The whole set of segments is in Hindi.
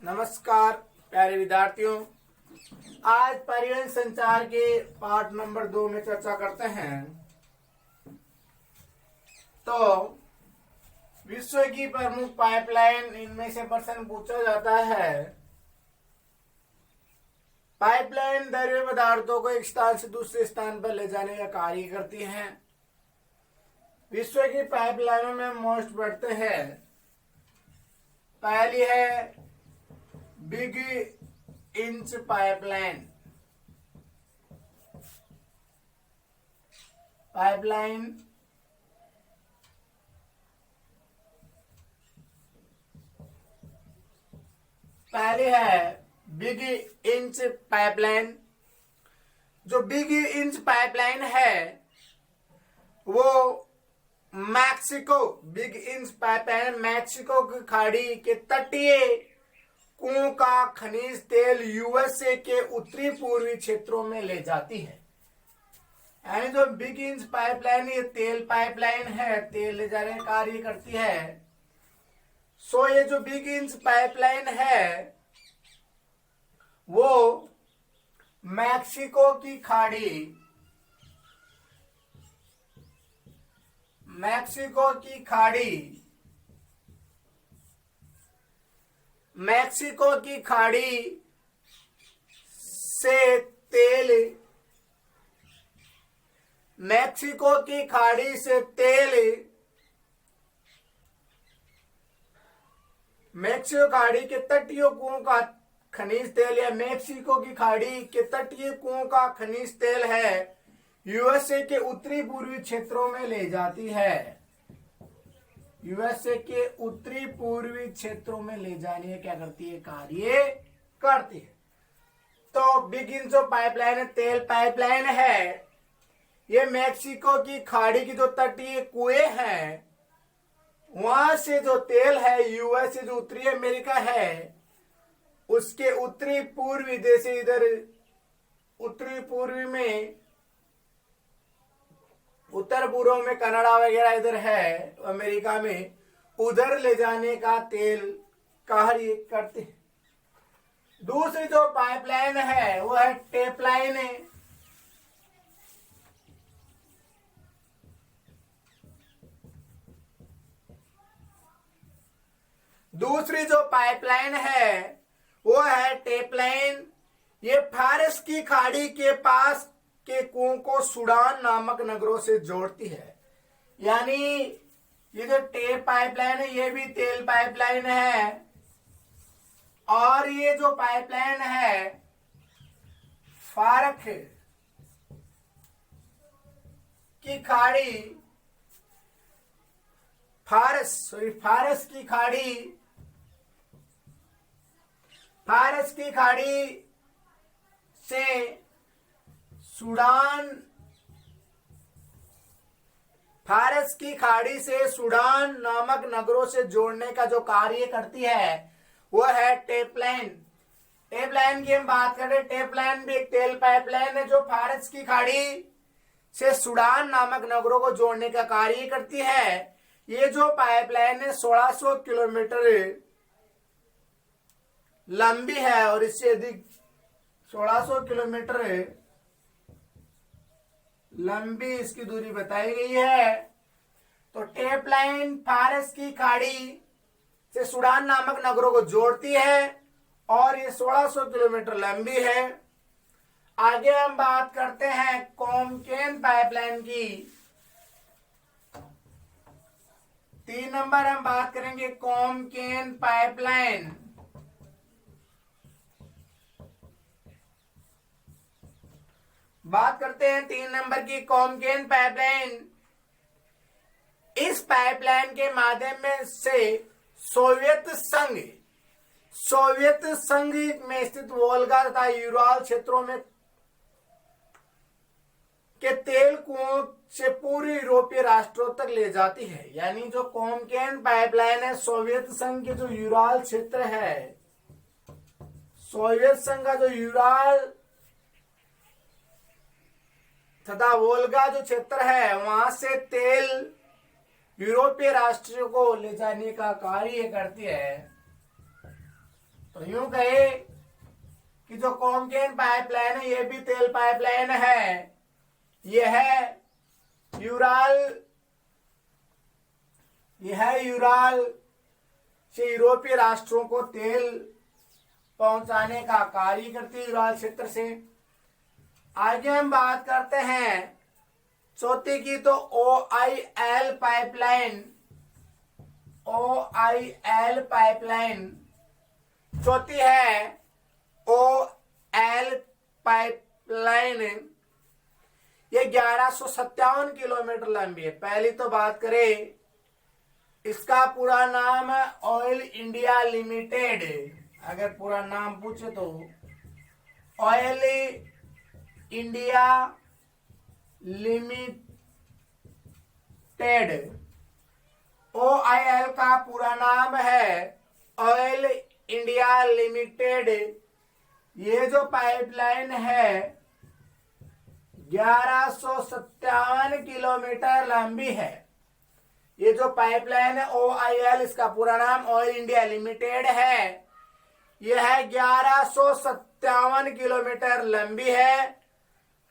नमस्कार प्यारे विद्यार्थियों, आज परिवहन संचार के पाठ नंबर 2 में चर्चा करते हैं। तो विश्व की प्रमुख पाइपलाइन, इनमें से प्रश्न पूछा जाता है। पाइपलाइन द्रव्य पदार्थों को एक स्थान से दूसरे स्थान पर ले जाने का कार्य करती है। विश्व की पाइपलाइनों में मोस्ट बढ़ते हैं। पहली है बिग इंच पाइपलाइन। पहली है बिग इंच पाइपलाइन। जो बिग इंच पाइपलाइन है वो बिग इंच पाइपलाइन मैक्सिको की खाड़ी के तटीय कुओं का खनिज तेल यूएसए के उत्तरी पूर्वी क्षेत्रों में ले जाती है। यानी जो बिग इंच पाइपलाइन ये तेल पाइपलाइन है, तेल ले जाने का कार्य करती है। सो ये जो बिग इंच पाइपलाइन है वो मैक्सिको की खाड़ी से तेल मैक्सिको की खाड़ी से तेल मैक्सिको खाड़ी के तटीय कुओं का खनिज तेल या मैक्सिको की खाड़ी के तटीय कुओं का खनिज तेल है यूएसए के उत्तरी पूर्वी क्षेत्रों में ले जाती है। यूएसए के उत्तरी पूर्वी क्षेत्रों में ले जाने का क्या करती है, कार्य करती है। तो बिग इंच जो पाइपलाइन है, तेल पाइपलाइन है, ये मैक्सिको की खाड़ी की जो तटीय कुएं हैं वहां से जो तेल है यूएसए जो उत्तरी अमेरिका है उसके उत्तरी पूर्वी देश, इधर उत्तरी पूर्वी में उत्तर पूर्व में कनाडा वगैरह इधर है अमेरिका में, उधर ले जाने का तेल कार्य करते हैं। दूसरी जो पाइपलाइन है वो है टेप लाइन है। दूसरी जो पाइपलाइन है वो है टेप लाइन। ये फारस की खाड़ी के पास के कुओं को सूडान नामक नगरों से जोड़ती है। यानी ये जो टेप पाइपलाइन है ये भी तेल पाइपलाइन है, और ये जो पाइपलाइन है फारस की खाड़ी से सूडान नामक नगरों से जोड़ने का जो कार्य करती है वो है टेप लाइन। टेप लाइन की हम बात करें, टेप लाइन भी एक तेल पाइपलाइन है जो फारस की खाड़ी से सूडान नामक नगरों को जोड़ने का कार्य करती है। ये जो पाइपलाइन है 1600 किलोमीटर लंबी है और इससे अधिक 1600 किलोमीटर लंबी इसकी दूरी बताई गई है। तो टेप लाइन फारस की खाड़ी से सूडान नामक नगरों को जोड़ती है और ये 1600 किलोमीटर लंबी है। आगे हम बात करते हैं कॉमकेन पाइपलाइन की। 3 नंबर हम बात करेंगे कॉमकेन पाइपलाइन। बात करते हैं 3 नंबर की कॉमकेन पाइपलाइन। इस पाइपलाइन के माध्यम में से सोवियत संघ में स्थित वोल्गा तथा यूराल क्षेत्रों में के तेल कुओं से पूर्व यूरोपीय राष्ट्रों तक ले जाती है। यानी जो कॉमकेन पाइपलाइन है सोवियत संघ के जो यूराल क्षेत्र है, सोवियत संघ का जो यूराल तथा वोल्गा जो क्षेत्र है वहां से तेल यूरोपीय राष्ट्रों को ले जाने का कार्य करती है। तो यूं कहे कि जो कोमकेन पाइपलाइन है ये भी तेल पाइपलाइन है। यह है यूराल से यूरोपीय राष्ट्रों को तेल पहुंचाने का कार्य करती है, यूराल क्षेत्र से। आगे हम बात करते हैं चौथी की, तो OIL पाइपलाइन चौथी है OIL पाइपलाइन। ये 1157 किलोमीटर लंबी है। पहली तो बात करें, इसका पूरा नाम है ऑयल इंडिया लिमिटेड। अगर पूरा नाम पूछे तो ऑयल इंडिया लिमिटेड। OIL का पूरा नाम है ऑयल इंडिया लिमिटेड। ये जो पाइपलाइन है 1157 किलोमीटर लंबी है। ये जो पाइपलाइन है OIL, इसका पूरा नाम ऑयल इंडिया लिमिटेड है। यह 1157 किलोमीटर लंबी है,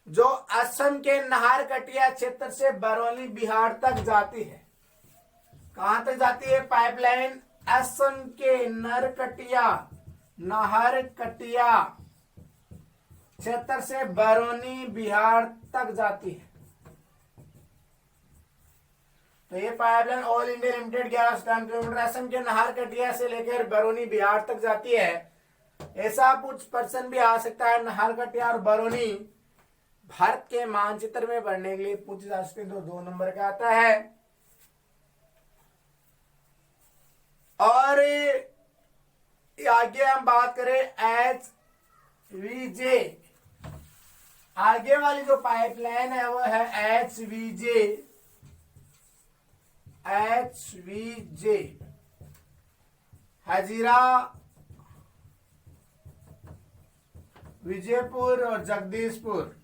जो असम के नाहरकटिया क्षेत्र से बरौनी बिहार तक जाती है। कहां तक जाती है पाइपलाइन? असम के नाहरकटिया क्षेत्र से बरौनी बिहार तक जाती है। तो ये pipeline oil India limited 1157 kilometre Assam के नाहरकटिया से लेकर बरौनी बिहार तक जाती है। ऐसा कुछ पर्सन भी आ सकता है, नाहरकटिया और बरौनी भारत के मानचित्र में बढ़ने के लिए पूछे जा सकते, तो 2 नंबर का आता है। और आगे हम बात करें HVJ। आगे वाली जो पाइपलाइन है वो है HVJ हजीरा, विजयपुर और जगदीशपुर।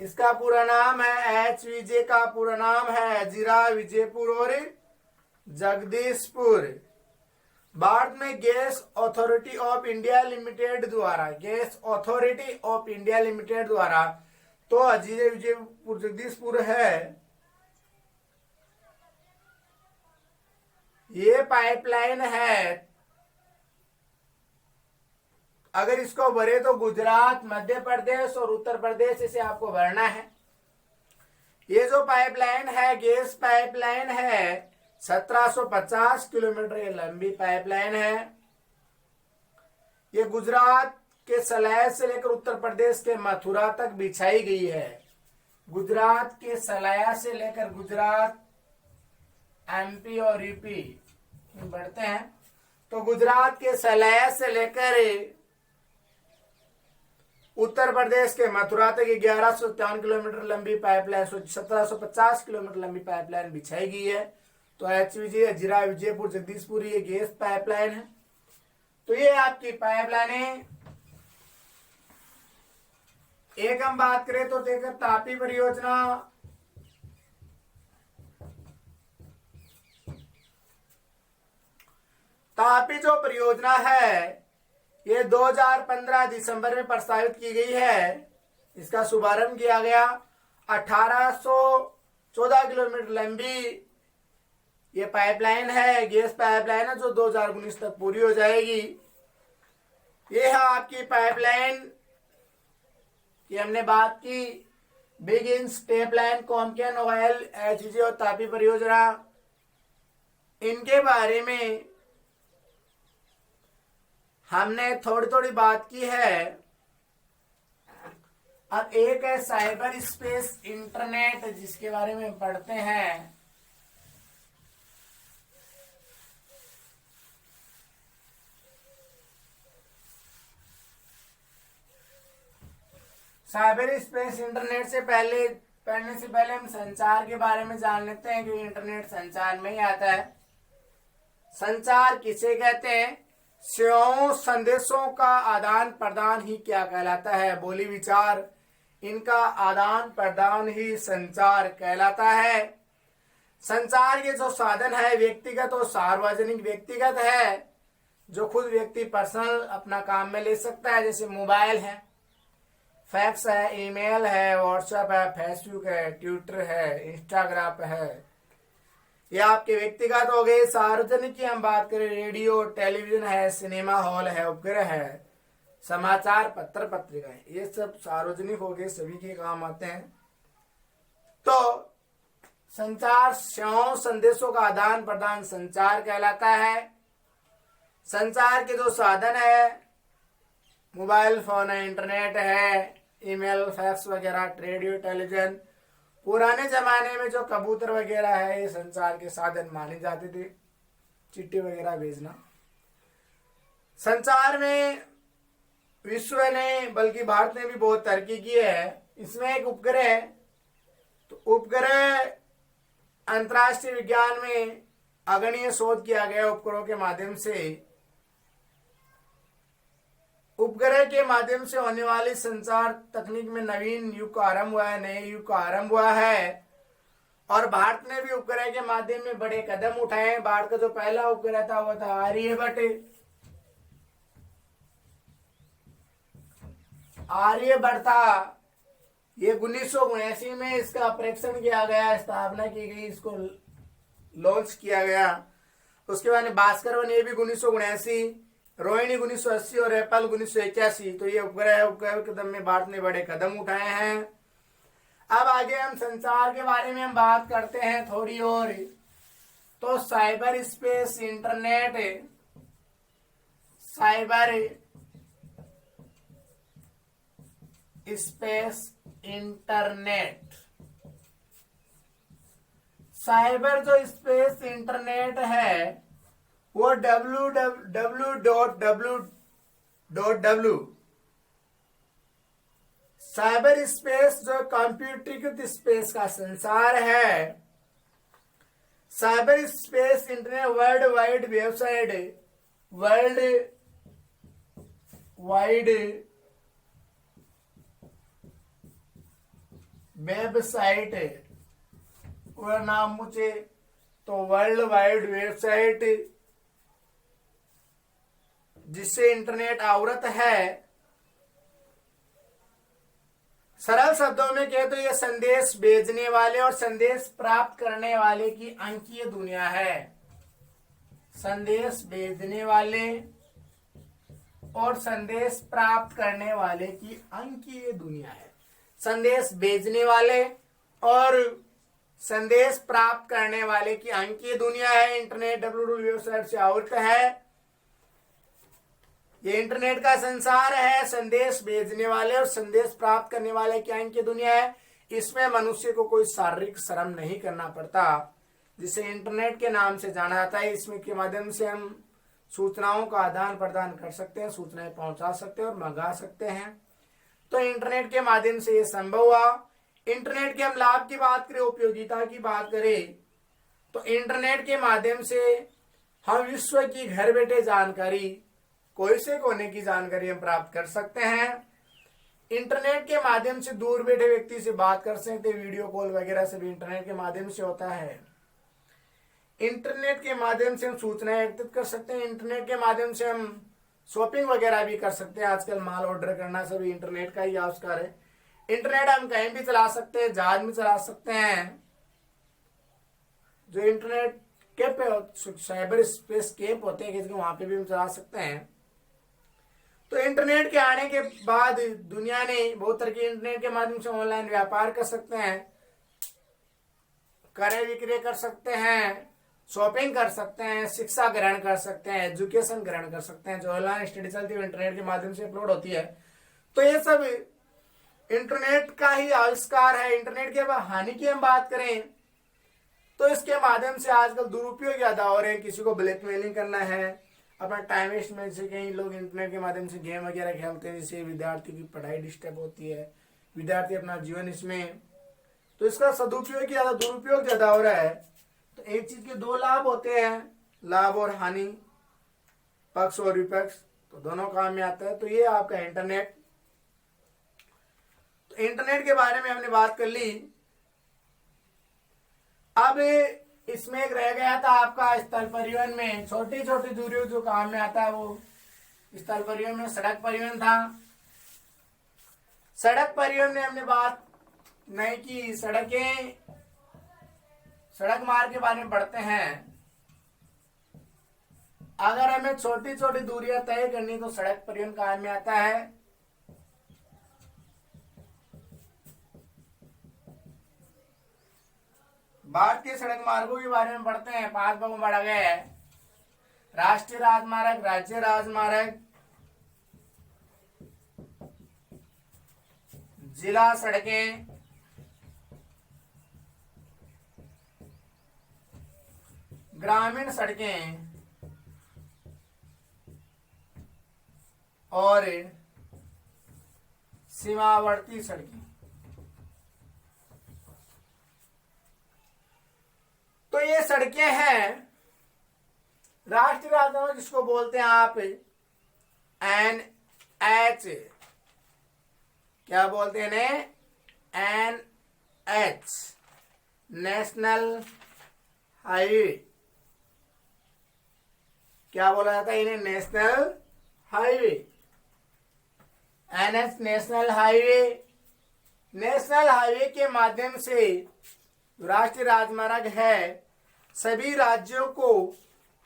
इसका पूरा नाम है HVJ का पूरा नाम है हजीरा, विजयपुर और जगदीशपुर। भारत में gas authority of India limited द्वारा तो हजीरा, विजयपुर, जगदीशपुर है। ये पाइपलाइन है। अगर इसको भरे तो गुजरात, मध्य प्रदेश और उत्तर प्रदेश इसे आपको भरना है। ये जो पाइपलाइन है गैस पाइपलाइन है 1750 किलोमीटर ये लंबी पाइपलाइन है। ये गुजरात के सलाय से लेकर उत्तर प्रदेश के मथुरा तक बिछाई गई है। गुजरात के सलाया से लेकर गुजरात, MP और UP बढ़ते हैं, तो गुजरात के सलाया से लेकर उत्तर प्रदेश के मथुरा तक 1157 किलोमीटर लंबी पाइपलाइन, 1750 किलोमीटर लंबी पाइपलाइन बिछाई गई है। तो HVJ हजीरा, विजयपुर, जगदीशपुर ये गैस पाइपलाइन है। तो ये आपकी पाइपलाइन। एक हम बात करें तो देखो तापी परियोजना। तापी जो परियोजना है ये 2015 दिसंबर में प्रस्तावित की गई है। इसका शुभारंभ किया गया। 1814 किलोमीटर लंबी ये पाइपलाइन है, गैस पाइपलाइन है, जो 2019 तक पूरी हो जाएगी। ये है आपकी पाइपलाइन की हमने बात की। बिगिन, स्टेप लाइन, कोमकेन, OIL, HVJ और तापी परियोजना, इनके बारे में हमने थोड़ी थोड़ी बात की है। अब एक है साइबर स्पेस इंटरनेट, जिसके बारे में पढ़ते हैं। साइबर स्पेस इंटरनेट से पढ़ने से पहले हम संचार के बारे में जान लेते हैं, क्योंकि इंटरनेट संचार में ही आता है। संचार किसे कहते हैं? सेवाओं, संदेशों का आदान प्रदान ही क्या कहलाता है? बोली विचार, इनका आदान प्रदान ही संचार कहलाता है। संचार के जो साधन है व्यक्तिगत और सार्वजनिक। व्यक्तिगत है जो खुद व्यक्ति पर्सनल अपना काम में ले सकता है, जैसे मोबाइल है, फैक्स है, ईमेल है, व्हाट्सएप है, फेसबुक है, ट्विटर है, इंस्टाग्राम है, ये आपके व्यक्तिगत हो गए। सार्वजनिक की हम बात करें, रेडियो, टेलीविजन है, सिनेमा हॉल है, उपग्रह है, समाचार पत्र पत्रिकाएं, ये सब सार्वजनिक हो गए, सभी के काम आते हैं। तो संचार सेवाओं संदेशों का आदान प्रदान संचार कहलाता है। संचार के जो साधन है, मोबाइल फोन है, इंटरनेट है, ईमेल, फैक्स वगैरह, रेडियो, टेलीविजन। पुराने जमाने में जो कबूतर वगैरह है ये संचार के साधन माने जाते थे, चिट्ठी वगैरह भेजना। संचार में विश्व ने बल्कि भारत ने भी बहुत तरक्की की है। इसमें एक उपग्रह है, तो उपग्रह अंतर्राष्ट्रीय विज्ञान में अगणिय शोध किया गया उपग्रहों के माध्यम से। उपग्रह के माध्यम से होने वाली संचार तकनीक में नवीन युग का आरंभ हुआ है, नए युग का आरंभ हुआ है। और भारत ने भी उपग्रह के माध्यम में बड़े कदम उठाए हैं। भारत का जो पहला उपग्रह था वो था आर्यभट्ट था। ये 1979 में इसका परीक्षण किया गया, स्थापना की गई, इसको लॉन्च किया गया। उसके बाद भास्कर 1 ये भी 1979, रोहिणी 1980 और एप्पल 1981। तो ये उपग्रह कदम में भारत ने बड़े कदम उठाए हैं। अब आगे हम संचार के बारे में हम बात करते हैं थोड़ी और। तो cyber space, internet, cyber space, internet. Cyber जो स्पेस इंटरनेट है वो www। साइबर स्पेस जो कंप्यूटरीकृत स्पेस का संसार है। Cyber space internet world wide website, world wide website और नाम मुझे तो वर्ल्ड वाइड वेबसाइट जिससे इंटरनेट आवृत है। सरल शब्दों में कहे तो यह संदेश भेजने वाले और संदेश प्राप्त करने वाले की अंकीय दुनिया है। संदेश भेजने वाले और संदेश प्राप्त करने वाले की अंकीय दुनिया है। संदेश भेजने वाले और संदेश प्राप्त करने वाले की अंकीय दुनिया है। इंटरनेट www वेबसाइट से आवृत है। ये इंटरनेट का संसार है। संदेश भेजने वाले और संदेश प्राप्त करने वाले की अंकीय दुनिया है। इसमें मनुष्य को कोई शारीरिक श्रम नहीं करना पड़ता, जिसे इंटरनेट के नाम से जाना जाता है। इसमें के माध्यम से हम सूचनाओं का आदान प्रदान कर सकते हैं, सूचनाएं पहुंचा सकते हैं और मंगा सकते हैं। तो इंटरनेट के माध्यम से ये संभव हुआ। इंटरनेट के हम लाभ की बात करें, उपयोगिता की बात करें, तो इंटरनेट के माध्यम से हम विश्व की घर बैठे जानकारी, कोई से कोने की जानकारी हम प्राप्त कर सकते हैं। इंटरनेट के माध्यम से दूर बैठे व्यक्ति से बात कर सकते हैं, वीडियो कॉल वगैरह से भी इंटरनेट के माध्यम से होता है। इंटरनेट के माध्यम से हम सूचनाएं एकत्रित कर सकते हैं। इंटरनेट के माध्यम से हम शॉपिंग वगैरह भी कर सकते हैं। आजकल माल ऑर्डर करना सभी इंटरनेट का ही आविष्कार है। इंटरनेट हम कहीं भी चला सकते हैं, जहाज में चला सकते हैं। जो इंटरनेट के साइबर स्पेस केप होते हैं वहां पे भी हम चला सकते हैं। तो इंटरनेट के आने के बाद दुनिया ने बहुत तरह के इंटरनेट के माध्यम से ऑनलाइन व्यापार कर सकते हैं, क्रय विक्रय कर सकते हैं, शॉपिंग कर सकते हैं, शिक्षा ग्रहण कर सकते हैं, एजुकेशन ग्रहण कर सकते हैं। जो ऑनलाइन स्टडी चलती है इंटरनेट के माध्यम से अपलोड होती है। तो ये सब इंटरनेट का ही आविष्कार है। इंटरनेट के बाद हानि की हम बात करें तो इसके माध्यम से आजकल दुरुपयोग ज्यादा हो रहे हैं। किसी को ब्लैकमेलिंग करना है, अपना टाइम वेस्ट में, जैसे कई लोग इंटरनेट के माध्यम से गेम वगैरह खेलते हैं, जिससे विद्यार्थी की पढ़ाई डिस्टर्ब होती है, विद्यार्थी अपना जीवन इसमें, तो इसका सदुपयोग ज्यादा, दुरुपयोग ज्यादा हो रहा है। तो एक चीज के दो लाभ होते हैं, लाभ और हानि, पक्ष और विपक्ष, तो दोनों काम में आता है। तो ये आपका इंटरनेट। तो इंटरनेट के बारे में हमने बात कर ली। अब इसमें एक रह गया था आपका स्थल परिवहन में, छोटी छोटी दूरियों जो काम में आता है वो स्थल परिवहन में सड़क परिवहन था। सड़क परिवहन में हमने बात नहीं की। सड़क मार्ग के बारे में पढ़ते हैं। अगर हमें छोटी छोटी दूरियां तय करनी तो सड़क परिवहन काम में आता है। भारतीय सड़क मार्गों के बारे में पढ़ते हैं। 5 भागों में बांटा गया है। राष्ट्रीय राजमार्ग, राज्य राजमार्ग, जिला सड़कें, ग्रामीण सड़कें और सीमावर्ती सड़कें। तो ये सड़कें हैं राष्ट्रीय राजमार्ग जिसको बोलते हैं आप NH, क्या बोलते हैं NH, नेशनल हाईवे। क्या बोला जाता है इन्हें? National highway. NH national highway. National highway के माध्यम से राष्ट्रीय राजमार्ग है सभी राज्यों को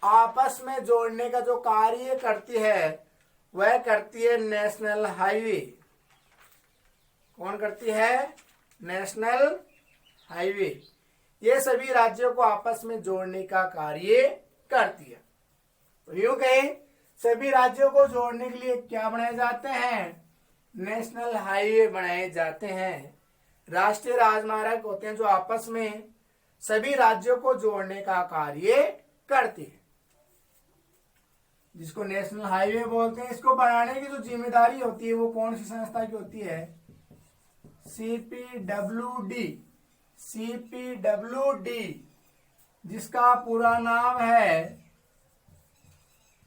आपस में जोड़ने का जो कार्य करती है वह करती है नेशनल हाईवे। कौन करती है? National highway. ये सभी राज्यों को आपस में जोड़ने का कार्य करती है। तो यूं कहें सभी राज्यों को जोड़ने के लिए क्या बनाए जाते हैं? नेशनल हाईवे बनाए जाते हैं। राष्ट्रीय राजमार्ग होते हैं जो आपस में सभी राज्यों को जोड़ने का कार्य करती है, जिसको नेशनल हाईवे बोलते हैं। इसको बनाने की जो जिम्मेदारी होती है वो कौन सी संस्था की होती है? CPWD। CPWD जिसका पूरा नाम है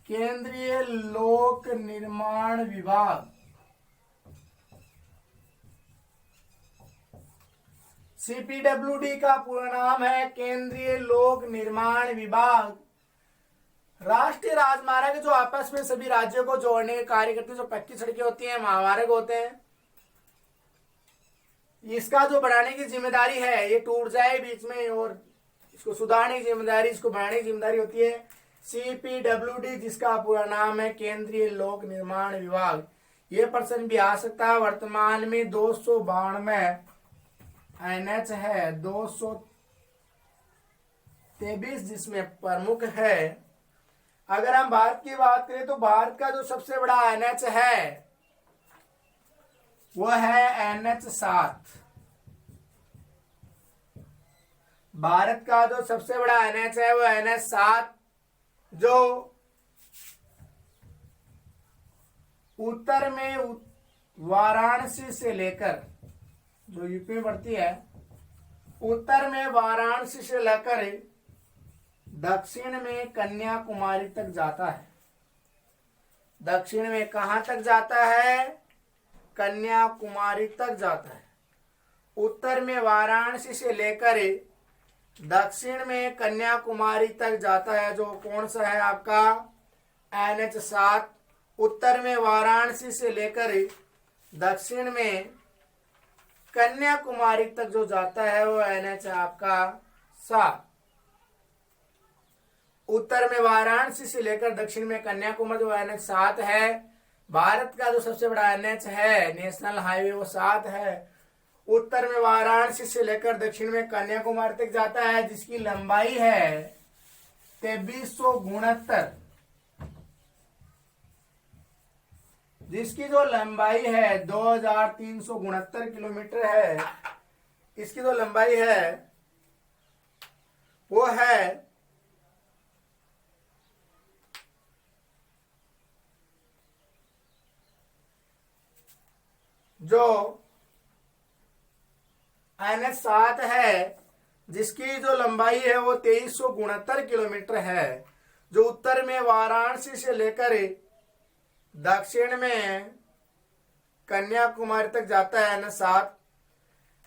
केंद्रीय लोक निर्माण विभाग। CPWD का पूरा नाम है केंद्रीय लोक निर्माण विभाग। राष्ट्रीय राजमार्ग जो आपस में सभी राज्यों को जोड़ने के कार्य करते हैं, जो पक्की सड़कें होती हैं, महामार्ग होते हैं, इसका जो बनाने की जिम्मेदारी है, ये टूट जाए बीच में और इसको सुधारने की जिम्मेदारी, इसको बनाने की जिम्मेदारी होती है CPWD जिसका पूरा नाम है केंद्रीय लोक निर्माण विभाग। ये प्रश्न भी आ सकता है। वर्तमान में 292 NH है, 223 जिसमें प्रमुख है। अगर हम भारत की बात करें तो भारत का जो सबसे बड़ा NH है वो है NH7। भारत का जो सबसे बड़ा NH है वो NH7, जो उत्तर में वाराणसी से लेकर, जो यूपी में पड़ती है, उत्तर में वाराणसी से लेकर दक्षिण में कन्याकुमारी तक जाता है। दक्षिण में कहां तक जाता है? कन्याकुमारी तक जाता है। उत्तर में वाराणसी से लेकर दक्षिण में कन्याकुमारी तक जाता है, जो कौन सा है आपका? NH7। उत्तर में वाराणसी से लेकर दक्षिण में कन्याकुमारी तक जो जाता है वो NH आपका 7। उत्तर में वाराणसी से लेकर दक्षिण में कन्याकुमारी जो NH7 है। भारत का जो सबसे बड़ा NH है नेशनल हाईवे वो 7 है। उत्तर में वाराणसी से लेकर दक्षिण में कन्याकुमारी तक जाता है, जिसकी लंबाई है 2369, जिसकी जो लंबाई है 2369 किलोमीटर है। इसकी जो लंबाई है वो है जो NH7 है, जिसकी जो लंबाई है वो 2369 किलोमीटर है, जो उत्तर में वाराणसी से लेकर दक्षिण में कन्याकुमारी तक जाता है NH7।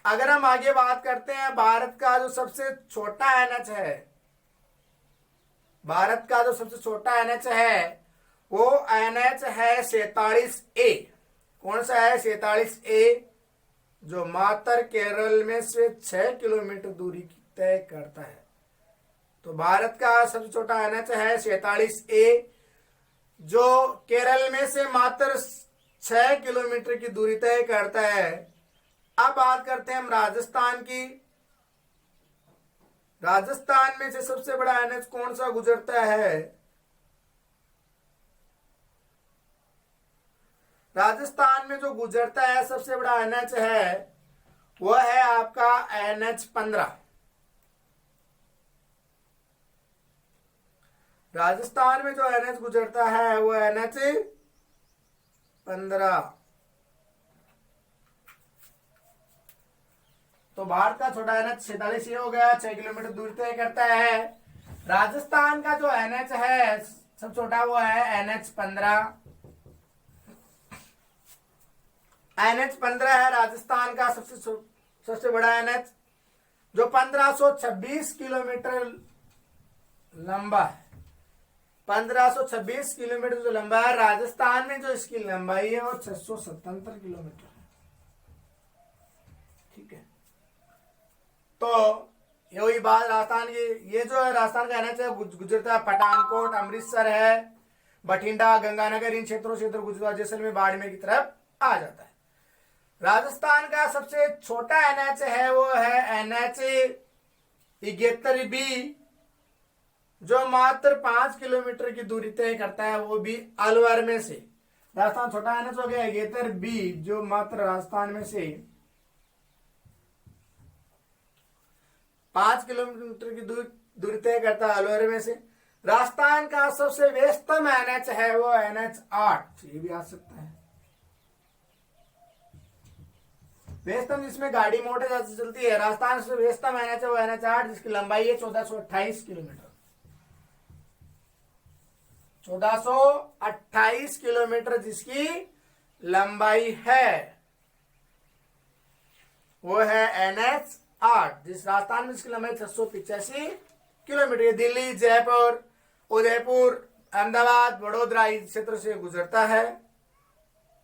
अगर हम आगे बात करते हैं भारत का जो सबसे छोटा NH है भारत का जो सबसे छोटा एनएच है वो एनएच है 47A। कौन सा है? 47A, जो मात्र केरल में से 6 किलोमीटर दूरी तय करता है। तो भारत का सबसे छोटा एनएच है 47A, जो केरल में से मात्र 6 किलोमीटर की दूरी तय करता है। अब बात करते हैं हम राजस्थान की। राजस्थान में से सबसे बड़ा एनएच कौन सा गुजरता है? राजस्थान में जो गुजरता है सबसे बड़ा एनएच है वह है आपका NH-15। राजस्थान में जो एनएच गुजरता है वो NH-15। तो भारत का छोटा एनएच 47 हो गया, 6 किलोमीटर दूरी तय करता है। राजस्थान का जो एनएच है सबसे छोटा वो है NH-15। NH-15 है राजस्थान का सबसे बड़ा एनएच, जो 1526 किलोमीटर लंबा है। 1526 किलोमीटर जो लंबा है, राजस्थान में जो इसकी लंबाई है वो 677 किलोमीटर है। ठीक है, तो ये वही बात राजस्थान की। ये जो है राजस्थान का एनएच है गुजरता है पठानकोट, अमृतसर है, बठिंडा, गंगानगर, इन क्षेत्रों से गुजरता है जैसलमेर, बाड़मेर की तरफ आ जाता है। राजस्थान का सबसे छोटा एनएच है वो है NH-71B, जो मात्र 5 किलोमीटर की दूरी तय करता है, वो भी अलवर में से। राजस्थान छोटा एनएच हो गया 71B, जो मात्र राजस्थान में से 5 किलोमीटर की दूरी तय करता है, अलवर में से। राजस्थान का सबसे व्यस्तम एनएच है वो NH-8, ये भी आ सकता है। व्यस्तम जिसमें गाड़ी मोटर ज्यादा चलती है, राजस्थान से व्यस्तम एनएच है वो NH-8, जिसकी लंबाई है 1428 किलोमीटर। 1428 किलोमीटर जिसकी लंबाई है वो है NH-8, जिस राजस्थान में इसकी लंबाई 685 किलोमीटर। दिल्ली, जयपुर, उदयपुर, अहमदाबाद, वडोदरा इस क्षेत्र से गुजरता है।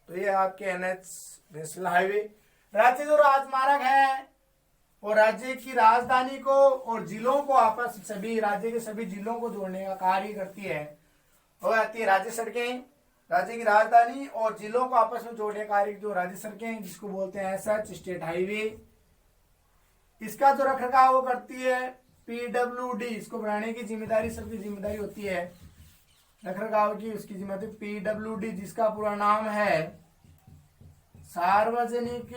तो ये आपके एनएच नेशनल हाईवे। राज्य जो राजमार्ग है वो राज्य की राजधानी को और जिलों को आपस सभी राज्य के सभी जिलों को जोड़ने का कार्य करती है। वो आती है राज्य सड़कें, राज्य की राजधानी और जिलों को आपस में जोड़ने का कार्य जो राज्य सड़कें, जिसको बोलते हैं सच स्टेट हाईवे। इसका जो रखरखाव वो करती है PWD, इसको बनाने की जिम्मेदारी सबकी जिम्मेदारी होती है। रखरखाव की उसकी जिम्मेदारी PWD, जिसका पूरा नाम है सार्वजनिक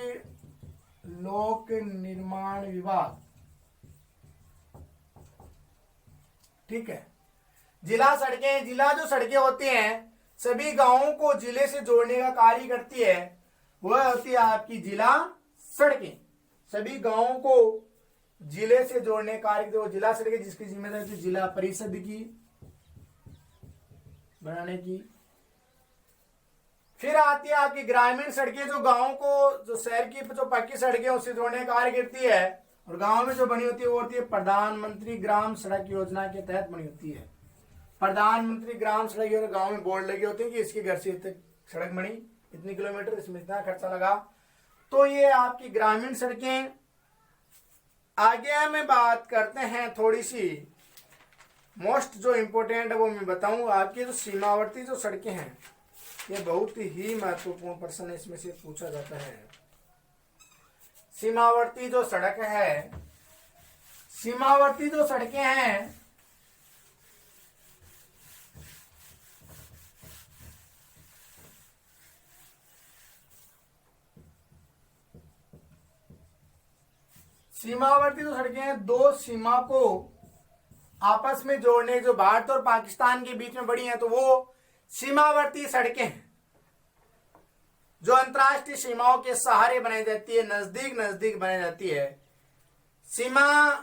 लोक निर्माण विभाग। ठीक है, जिला सड़कें, जिला जो सड़कें होती हैं सभी गांवों को जिले से जोड़ने का कार्य करती है, वह होती है आपकी जिला सड़कें। सभी गांवों को जिले से जोड़ने का कार्य तो जिला सड़कें, जिसकी जिम्मेदारी थी जिला परिषद की बनाने की। फिर आती है आपकी ग्रामीण सड़कें, जो गांव को जो शहर की जो पक्की सड़कें उससे जोड़ने का कार्य करती है। और गांव में जो बनी होती है वो होती है प्रधानमंत्री ग्राम सड़क योजना के तहत बनी होती है। प्रधानमंत्री ग्राम सड़क योजना, गांव में बोर्ड लगे होते हैं कि इसके घर से सड़क बनी, इतनी किलोमीटर, इसमें इतना खर्चा लगा। तो ये आपकी ग्रामीण सड़कें। आगे हमें बात करते हैं थोड़ी सी मोस्ट जो इंपोर्टेंट है वो मैं बताऊं। आपकी जो सीमावर्ती जो सड़कें हैं ये बहुत ही महत्वपूर्ण प्रश्न इसमें से पूछा जाता है। सीमावर्ती जो सड़क है, सीमावर्ती जो सड़कें हैं सीमावर्ती जो सड़कें हैं दो सीमा को आपस में जोड़ने, जो भारत और पाकिस्तान के बीच में बड़ी हैं, तो वो सीमावर्ती सड़कें जो अंतरराष्ट्रीय सीमाओं के सहारे बनाई जाती है, नजदीक नजदीक बनाई जाती है। सीमा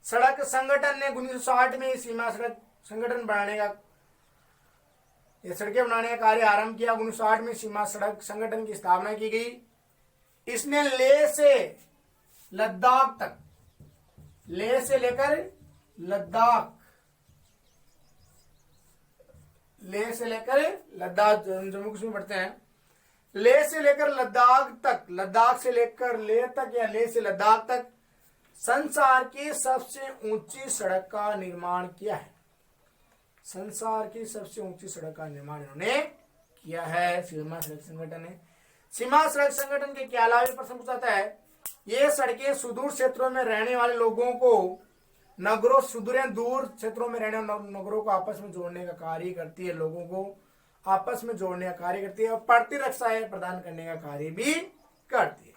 सड़क संगठन ने 1960 में सीमा सड़क संगठन बनाने का, ये सड़कें बनाने का कार्य आरंभ किया। 1960 में सीमा सड़क संगठन की स्थापना की गई। इसने लेह से लद्दाख तक, लेह से लेकर लद्दाख लेह से लेकर लद्दाख, जम्मू कश्मीर पढ़ते हैं, लेह से लेकर लद्दाख तक, लद्दाख से लेकर लेह तक या लेह से लद्दाख तक संसार की सबसे ऊंची सड़क का निर्माण किया है। संसार की सबसे ऊंची सड़क का निर्माण इन्होंने किया है, सीमा सड़क संगठन ने। सीमा सड़क संगठन के क्या लाभ, प्रश्न पूछा है। ये सड़कें सुदूर क्षेत्रों में रहने वाले लोगों को नगरों, सुदूर दूर क्षेत्रों में रहने वाले नगरों को आपस में जोड़ने का कार्य करती है, लोगों को आपस में जोड़ने का कार्य करती है और प्रतिरक्षाएं प्रदान करने का कार्य भी करती है।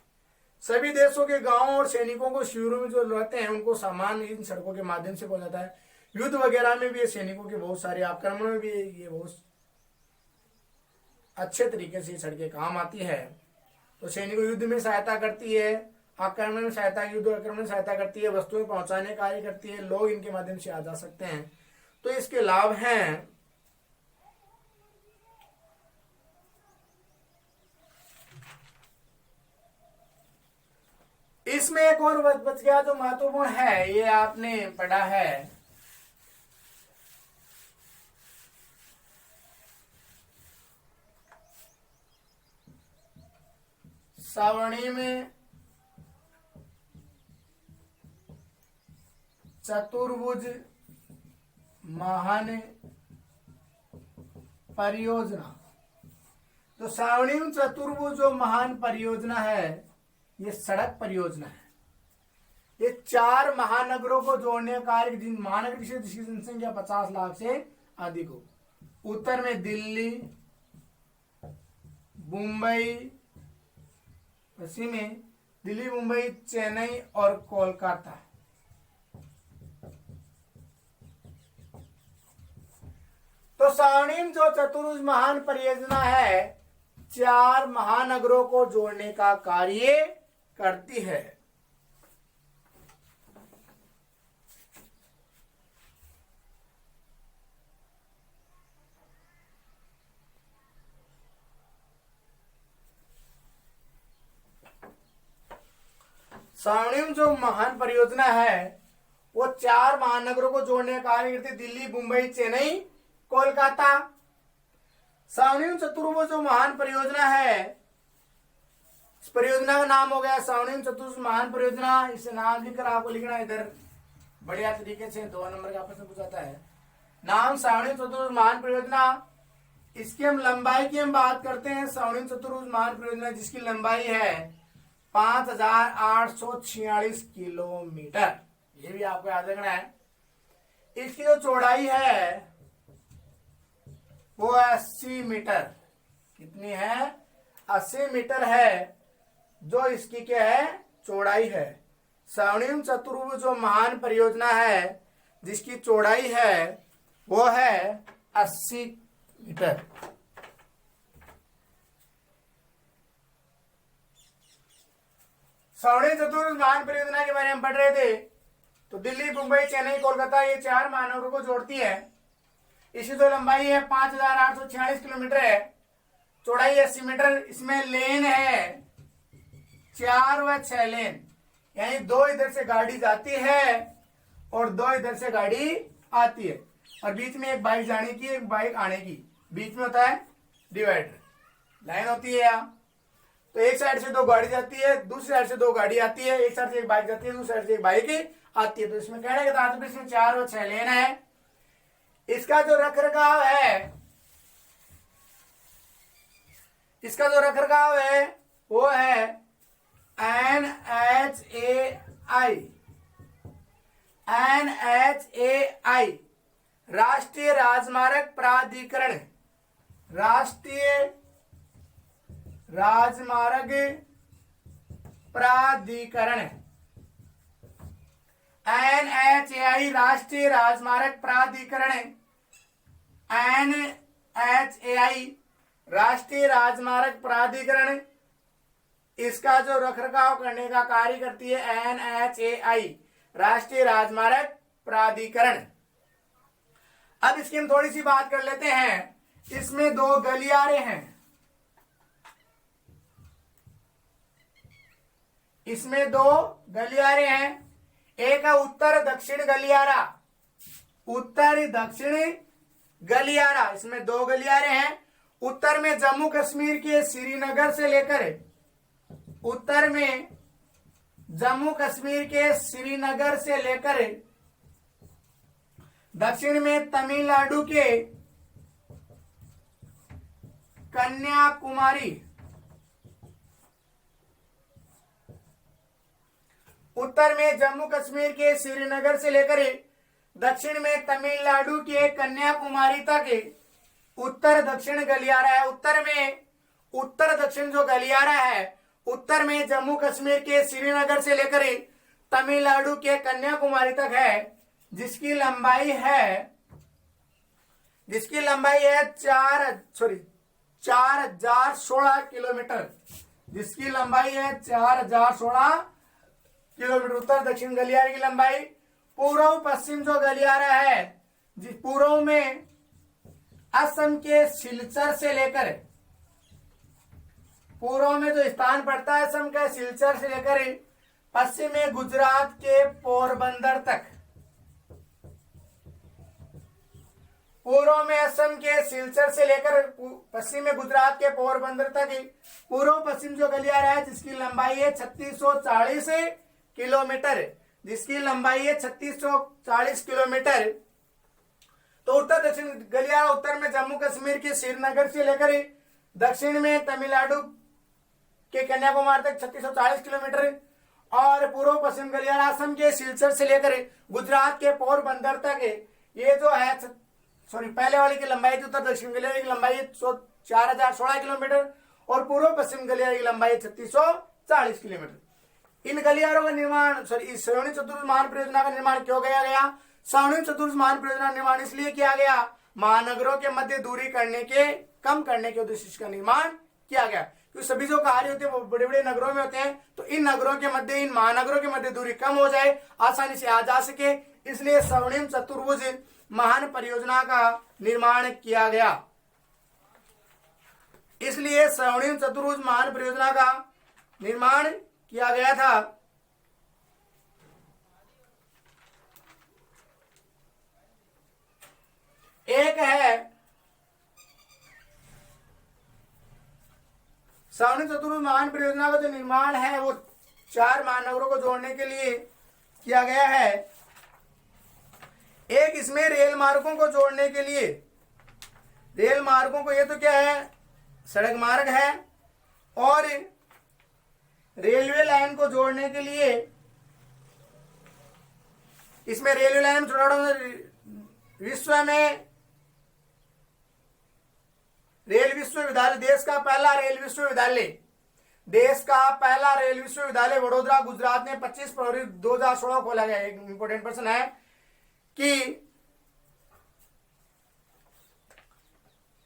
सभी देशों के गांवों और सैनिकों को शिविरों में जो रहते हैं उनको सामान इन सड़कों के माध्यम से पहुंचाता है। युद्ध वगैरह में भी ये सैनिकों के बहुत सारे आक्रमणों में भी ये बहुत अच्छे तरीके से सड़कें काम आती है। तो सैनिकों युद्ध में सहायता करती है, आक्रमण में सहायता, युद्ध आक्रमण में सहायता करती है, वस्तुएं पहुंचाने का कार्य करती है, लोग इनके माध्यम से आ जा सकते हैं। तो इसके लाभ हैं। इसमें एक और बच गया जो महत्वपूर्ण है, ये आपने पढ़ा है, स्वर्णिम चतुर्भुज महान परियोजना। तो स्वर्णिम चतुर्भुज जो महान परियोजना है, ये सड़क परियोजना है। ये 4 महानगरों को जोड़ने का कार्य, महानगर जिसकी जनसंख्या 50 लाख से अधिक हो। उत्तर में दिल्ली, मुंबई, पश्चिम में दिल्ली, मुंबई, चेन्नई और कोलकाता। तो स्वर्णिम जो चतुर्भुज महान परियोजना है 4 महानगरों को जोड़ने का कार्य करती है। स्वर्णिम जो महान परियोजना है वो 4 महानगरों को जोड़ने का कार्य करती है, दिल्ली, मुंबई, चेन्नई, कोलकाता। स्वर्णिम चतुर्भुज जो महान परियोजना है, इस परियोजना का नाम हो गया स्वर्णिम चतुर्भुज महान परियोजना। इसे नाम लिखकर आपको लिखना इधर बढ़िया तरीके से, 2 नंबर का प्रश्न पूछाता है। नाम स्वर्णिम चतुर्भुज महान परियोजना। इसकी हम लंबाई की हम बात करते हैं। स्वर्णिम चतुर्भुज महान परियोजना जिसकी लंबाई है 5846 किलोमीटर, ये भी आपको याद रखना है। इसकी जो चौड़ाई है वो 80 मीटर। कितनी है? 80 मीटर है जो इसकी क्या है, चौड़ाई है। स्वर्णिम चतुर्भुज जो महान परियोजना है जिसकी चौड़ाई है वो है 80 मीटर। स्वर्णिम चतुर्भुज महान परियोजना के बारे में हम पढ़ रहे थे। तो दिल्ली, मुंबई, चेन्नई, कोलकाता ये 4 महानगरों को जोड़ती है। इसकी जो लंबाई है 5846 किलोमीटर है, चौड़ाई 80 मीटर। इसमें लेन है 4 व 6 लेन, यानी 2 इधर से गाड़ी जाती है और 2 इधर से गाड़ी आती है, और बीच में एक बाइक जाने की, एक बाइक आने की। बीच में होता है डिवाइडर, लाइन होती है यहाँ। तो एक साइड से 2 गाड़ी जाती है, दूसरी साइड से 2 गाड़ी आती है, एक साइड से एक बाइक जाती है, दूसरी साइड से एक बाइक आती है। तो इसमें कहने के तात्पर्य इसमें 4 व 6 लेन है। इसका जो रखरखाव है, इसका जो रखरखाव है वो है NHAI। NHAI राष्ट्रीय राजमार्ग प्राधिकरण, राष्ट्रीय राजमार्ग प्राधिकरण। NHAI राष्ट्रीय राजमार्ग प्राधिकरण। NHAI राष्ट्रीय राजमार्ग प्राधिकरण इसका जो रखरखाव करने का कार्य करती है NHAI राष्ट्रीय राजमार्ग प्राधिकरण। अब इसकी हम थोड़ी सी बात कर लेते हैं। इसमें 2 गलियारे हैं, इसमें 2 गलियारे हैं। एक है उत्तर दक्षिण गलियारा, उत्तर दक्षिण गलियारा, इसमें 2 गलियारे हैं। उत्तर में जम्मू कश्मीर के श्रीनगर से लेकर, उत्तर में जम्मू कश्मीर के श्रीनगर से लेकर दक्षिण में तमिलनाडु के कन्याकुमारी, उत्तर में जम्मू कश्मीर के श्रीनगर से लेकर दक्षिण में तमिलनाडु के कन्याकुमारी तक उत्तर दक्षिण गलियारा है। उत्तर में उत्तर दक्षिण जो गलियारा है, उत्तर में जम्मू कश्मीर के श्रीनगर से लेकर तमिलनाडु के कन्याकुमारी तक है, जिसकी लंबाई है 4016 किलोमीटर, जिसकी लंबाई है 4016 किलोमीटर। उत्तर दक्षिण गलियारे की लंबाई। पूर्व पश्चिम जो गलियारा है, पूर्व में असम के सिलचर से लेकर, पूर्व में जो स्थान पड़ता है असम का सिलचर से लेकर पश्चिम में गुजरात के पोरबंदर तक, पूर्व में असम के सिलचर से लेकर पश्चिम में गुजरात के पोरबंदर तक पूर्व पश्चिम जो गलियारा है, जिसकी लंबाई है 3640 किलोमीटर, जिसकी लंबाई है 3640 किलोमीटर। तो उत्तर दक्षिण गलियारा, उत्तर में जम्मू कश्मीर के श्रीनगर से लेकर दक्षिण में तमिलनाडु के कन्याकुमारी तक 3640 किलोमीटर, और पूर्व पश्चिम गलियारा असम के सिलचर से लेकर गुजरात के पोरबंदर तक, ये जो है पहले वाले की लंबाई थी, उत्तर दक्षिण गलियारे की लंबाई 4016 किलोमीटर, और पूर्व पश्चिम गलियारे की लंबाई 3640 किलोमीटर। इन गलियारों का निर्माण इस श्रवणी चतुर्भुज महान परियोजना का निर्माण क्यों किया गया? श्रवणी चतुर्भुज महान परियोजना निर्माण इसलिए किया गया, महानगरों के मध्य दूरी कम करने के उद्देश्य इसका निर्माण किया गया। क्योंकि सभी जो कार्य होते हैं वो बड़े बड़े नगरों में होते हैं, तो इन नगरों के मध्य, इन महानगरों के मध्य दूरी कम हो जाए, आसानी से आ जा सके, इसलिए स्वर्णिम चतुर्भुज महान परियोजना का निर्माण किया गया। इसलिए स्वर्णिम चतुर्भुज महान परियोजना का निर्माण किया गया था। एक है स्वर्णिम चतुर्भुज महान परियोजना का जो निर्माण है वो 4 महानगरों को जोड़ने के लिए किया गया है। एक इसमें रेल मार्गों को जोड़ने के लिए, रेल मार्गों को, ये तो क्या है, सड़क मार्ग है, और रेलवे लाइन को जोड़ने के लिए इसमें रेलवे लाइन विश्व में रेल विश्वविद्यालय, देश का पहला रेल विश्वविद्यालय, देश का पहला रेल विश्वविद्यालय वडोदरा गुजरात में 25 फरवरी 2016 खोला गया। एक इंपोर्टेंट प्रश्न है कि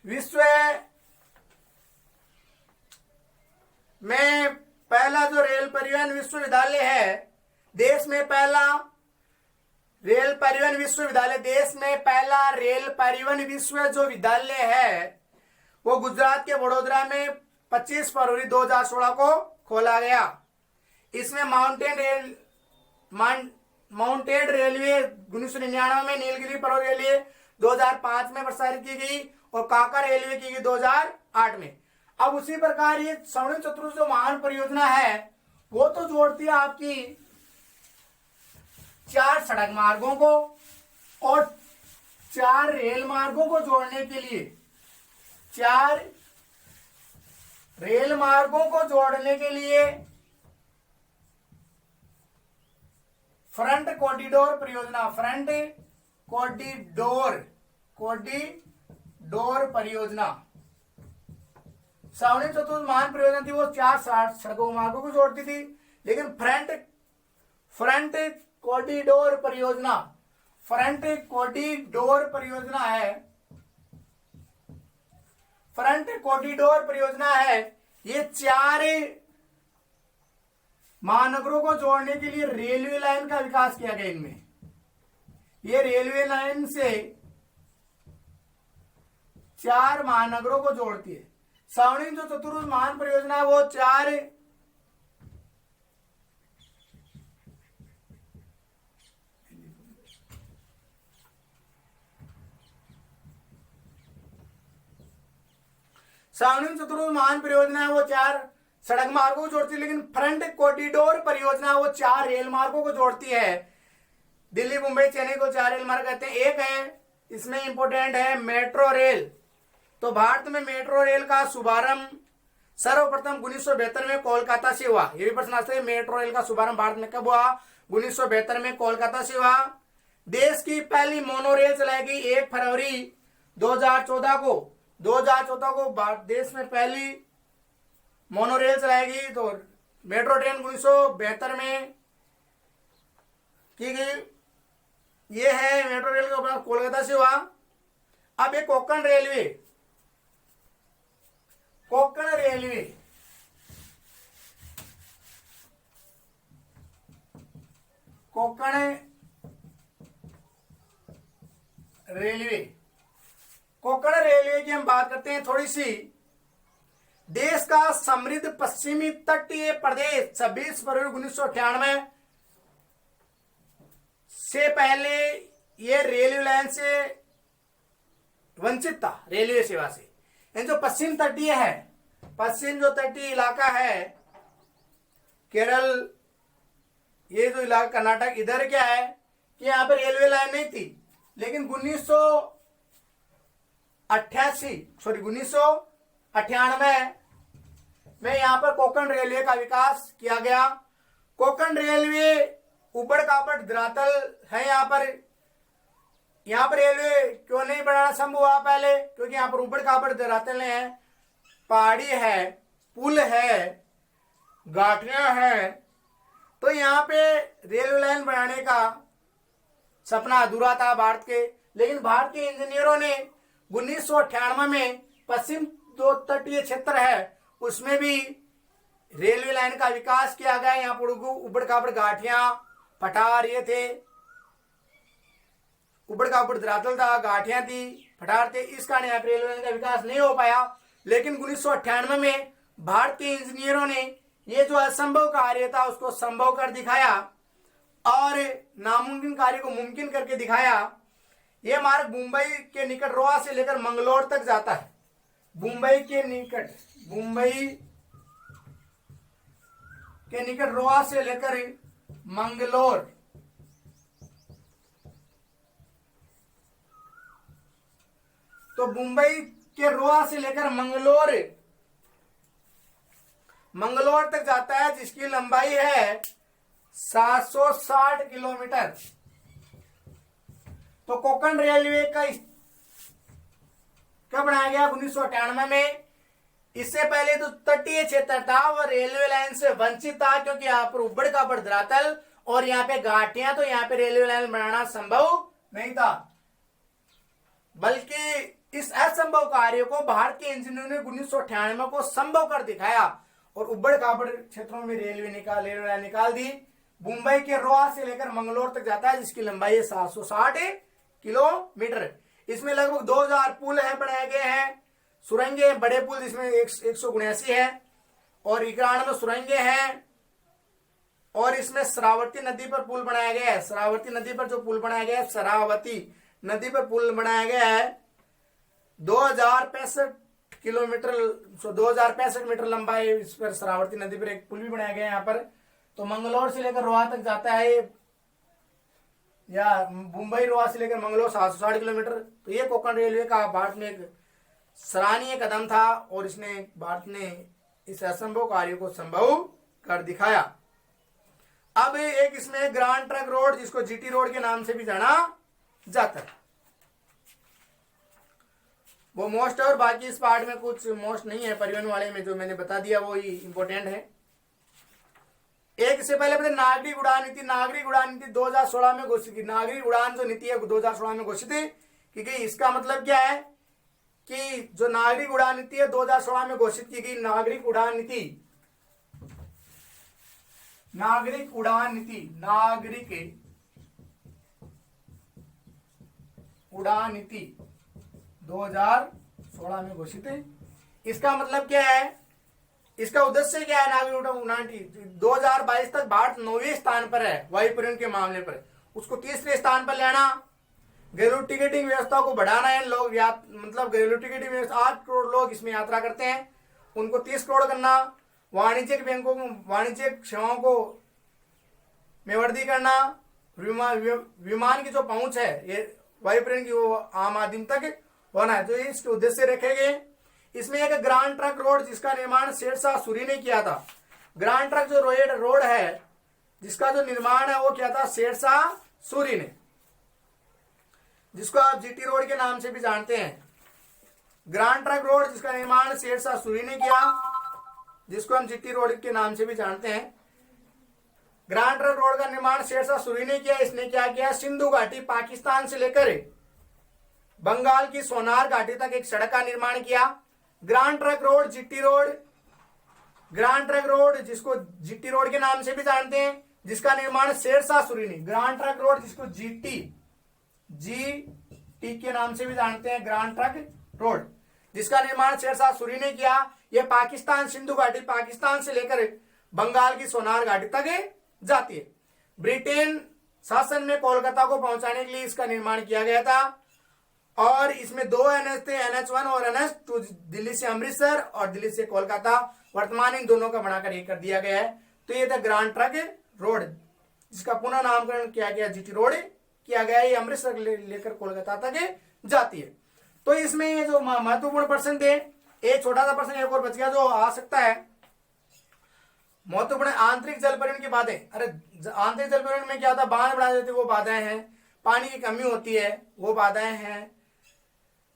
विश्व में पहला जो रेल परिवहन विश्वविद्यालय है, देश में पहला रेल परिवहन विश्वविद्यालय, देश में पहला रेल परिवहन विश्वविद्यालय है, वो गुजरात के वडोदरा में 25 फरवरी 2016 को खोला गया। इसमें माउंटेड रेलवे 1999 में, नीलगिरी पर्वत रेलवे 2005 में प्रसारित की गई, और काका रेलवे की गई 2008 में। अब उसी प्रकार ये स्वर्णिम चतुर्भुज जो महान परियोजना है वो तो जोड़ती है आपकी 4 सड़क मार्गों को और 4 रेल मार्गों को जोड़ने के लिए, 4 रेल मार्गों को जोड़ने के लिए फ्रंट कॉरिडोर परियोजना, फ्रंट कॉरिडोर परियोजना, स्वर्णिम चतुर्भुज महान परियोजना थी, वो 4 सड़कों मार्गों को जोड़ती थी। लेकिन फ्रंट कॉरिडोर परियोजना है, फ्रंट कॉरिडोर परियोजना है, ये 4 महानगरों को जोड़ने के लिए रेलवे लाइन का विकास किया गया। इनमें ये रेलवे लाइन से 4 महानगरों को जोड़ती है। स्वर्णिम जो चतुर्भुज महान परियोजना है वो 4 स्वर्णिम चतुर्भुज महान परियोजना है वो 4 सड़क मार्गों को जोड़ती है, लेकिन फ्रंट कॉरिडोर परियोजना वो 4 रेल मार्गों को जोड़ती है। दिल्ली, मुंबई, चेन्नई को 4 रेल मार्ग कहते हैं। एक है इसमें इंपोर्टेंट है मेट्रो रेल। तो भारत में मेट्रो रेल का शुभारंभ सर्वप्रथम 1972 में कोलकाता से हुआ। ये भी प्रश्न आ सकता है, मेट्रो रेल का शुभारंभ भारत में कब हुआ? 1972 में कोलकाता से हुआ। देश की पहली मोनोरेल चलाई गई 1 फरवरी 2014 को। 2014 को देश में पहली मोनोरेल चलाई गई। तो मेट्रो ट्रेन 1972 में की गई। ये है मेट्रो रेल का कोलकाता से हुआ। अब ये Konkan railway, Konkan railway Konkan railway Konkan railway की हम बात करते हैं थोड़ी सी। देश का समृद्ध पश्चिमी तटीय प्रदेश 26 फरवरी 1998 से पहले ये रेलवे लाइन से वंचित था, रेलवे सेवा से। जो पश्चिम तटीय है, पश्चिम जो तटीय इलाका है, केरल, ये जो इलाका कर्नाटक, इधर क्या है कि यहाँ पे रेलवे लाइन नहीं थी। लेकिन 1998 में यहाँ पर कोंकण रेलवे का विकास किया गया। कोंकण रेलवे ऊबड़ खाबड़ धरातल है। यहाँ पर रेलवे क्यों नहीं बनाना संभव हुआ पहले? क्योंकि यहाँ पर ऊबड़ खाबड़ धरातल है, पहाड़ी है, पुल है, घाटियां है। तो यहाँ पे रेलवे लाइन बनाने का सपना अधूरा था भारत के। लेकिन भारत के इंजीनियरों ने 1998 में पश्चिम जो तटीय क्षेत्र है उसमें भी रेलवे लाइन का विकास किया गया। यहाँ पर ऊबड़ खाबड़ घाटियां, पठार ये थे, ऊबड़ खाबड़ धरातल था, घाटियां थी, पठार थे। इस कारण यहाँ पर रेलवे लाइन का विकास नहीं हो पाया। लेकिन 1998 में भारत के इंजीनियरों ने ये जो असंभव कार्य था उसको संभव कर दिखाया और नामुमकिन कार्य को मुमकिन करके दिखाया। यह मार्ग मुंबई के निकट रोहा से लेकर मंगलोर तक जाता है। मुंबई के निकट रोहा से लेकर मंगलोर। तो मुंबई के रोहा से लेकर मंगलोर तक जाता है, जिसकी लंबाई है 760 किलोमीटर। तो कोंकण रेलवे का कब बनाया गया? 1998 में। इससे पहले तो तटीय क्षेत्र था वो रेलवे लाइन से वंचित था, क्योंकि यहाँ पर ऊबड़ खाबड़ धरातल और यहाँ पे घाटियां, तो यहाँ पे रेलवे लाइन बनाना संभव नहीं था। बल्कि इस असंभव कार्य को भारत के इंजीनियरों ने 1998 को संभव कर दिखाया और ऊबड़ खाबड़ क्षेत्रों में रेलवे लाइन निकाल दी। मुंबई के रोहा से लेकर मंगलोर तक जाता है, जिसकी लंबाई है 760 किलोमीटर। इसमें लगभग 2000 पुल है बनाए गए हैं, सुरंगे, बड़े पुल जिसमें 179 है और 91 सुरंगे हैं। और इसमें शरावती नदी पर पुल बनाया गया है। शरावती नदी पर जो पुल बनाया गया है, शरावती नदी पर पुल बनाया गया है। 2065 किलोमीटर, 2065 मीटर लंबा है। इस पर शरावती नदी पर एक पुल भी बनाया गया है यहाँ पर। तो मंगलोर से लेकर रोहा तक जाता है, या मुंबई रोहा से लेकर मंगलोर 760 किलोमीटर। तो ये कोंकण रेलवे का भारत में एक सराहनीय कदम था और इसने भारत ने इस असंभव कार्य को संभव कर दिखाया। अब एक इसमें ग्रांड ट्रंक रोड, जिसको जीटी रोड के नाम से भी जाना जाता है, वो मोस्ट है। और बाकी इस पार्ट में कुछ मोस्ट नहीं है, परिवहन वाले में जो मैंने बता दिया वो ही इंपॉर्टेंट है। एक से पहले बता नागरिक उड़ान नीति। नागरिक उड़ान नीति 2016 में घोषित की। नागरिक उड़ान जो नीति है 2016 में घोषित की गई। इसका मतलब क्या है कि जो नागरिक उड़ान नीति है 2016 में घोषित की गई। नागरिक उड़ान नीति 2016 में घोषित है। इसका मतलब क्या है, इसका उद्देश्य क्या है? नागरिक उड़ान नीति 2022 तक भारत 9वें स्थान पर है वायु परिवहन के मामले पर, उसको तीसरे स्थान पर लेना। घरेलू टिकटिंग व्यवस्था को बढ़ाना है। लोग मतलब घरेलू टिकटिंग व्यवस्था 8 करोड़ लोग इसमें यात्रा करते हैं, उनको 30 करोड़ करना। वाणिज्यिक बैंकों को, वाणिज्यिक सेवाओं को में वृद्धि करना। विमान की जो पहुंच है ये वायुप्रेरण की वो आम आदमी तक होना है, तो इसके उद्देश्य रखे गए। इसमें एक ग्रांड ट्रंक रोड जिसका निर्माण शेरशाह सूरी ने किया था। ग्रांड ट्रंक जो रोड है जिसका जो निर्माण है वो किया था शेरशाह सूरी ने, जिसको आप जीटी रोड के नाम से भी जानते हैं। ग्रांड ट्रंक रोड जिसका निर्माण शेरशाह सूरी ने किया, जिसको हम जीटी रोड के नाम से भी जानते हैं। ग्रांड ट्रंक रोड का निर्माण शेरशाह सूरी ने किया। इसने क्या किया, सिंधु घाटी पाकिस्तान से लेकर बंगाल की सोनार घाटी तक एक सड़क का निर्माण किया। Grand trunk road, GT road, grand trunk road जिसको जीटी रोड के नाम से भी जानते हैं, जिसका निर्माण शेरशाह सूरी ने। ग्रांड ट्रंक रोड जिसको जीटी के नाम से भी जानते हैं, ग्रांड ट्रंक रोड जिसका निर्माण शेरशाह सूरी ने किया। यह पाकिस्तान, सिंधु घाटी पाकिस्तान से लेकर बंगाल की सोनार घाटी तक जाती है। ब्रिटेन शासन में कोलकाता को पहुंचाने के लिए इसका निर्माण किया गया था। और इसमें 2 NH थे, NH1 और NH2, दिल्ली से अमृतसर और दिल्ली से कोलकाता। वर्तमान इन दोनों का बनाकर एक कर दिया गया है। तो ये था ग्रांड ट्रंक रोड जिसका पुनः नामकरण किया गया जीटी रोड किया गया। ये अमृतसर लेकर कोलकाता तक जाती है। तो इसमें ये जो महत्वपूर्ण प्रश्न थे, एक छोटा सा प्रश्न एक और बच गया जो आ सकता है। महत्वपूर्ण आंतरिक जल परिवहन की बातें। अरे आंतरिक जल परिवहन में क्या होता है, बांध बढ़ा देते वो बाधाएं हैं, पानी की कमी होती है वो बाधाएं हैं,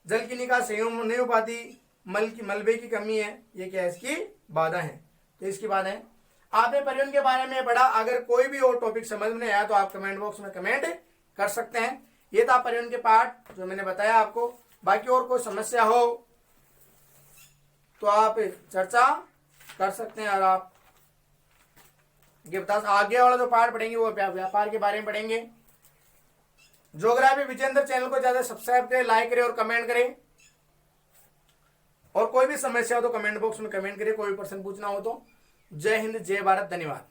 जल की निकास सही नहीं हो पाती, मलबे की कमी है, ये क्या है, इसकी बाधा है। तो इसकी बाधा है। आपने परिवहन के बारे में पढ़ा। अगर कोई भी और टॉपिक समझ में आया तो आप कमेंट बॉक्स में कमेंट कर सकते हैं। ये था परिवहन के पार्ट जो मैंने बताया आपको। बाकी और कोई समस्या हो तो आप चर्चा कर सकते हैं। और आप आगे वाला जो पार्ट पढ़ेंगे वो व्यापार के बारे में पढ़ेंगे। ज्योग्राफी विजेंद्र चैनल को ज्यादा सब्सक्राइब करें, लाइक करें और कमेंट करें। और कोई भी समस्या हो तो कमेंट बॉक्स में कमेंट करें। कोई प्रश्न पूछना हो तो। जय हिंद, जय भारत, धन्यवाद।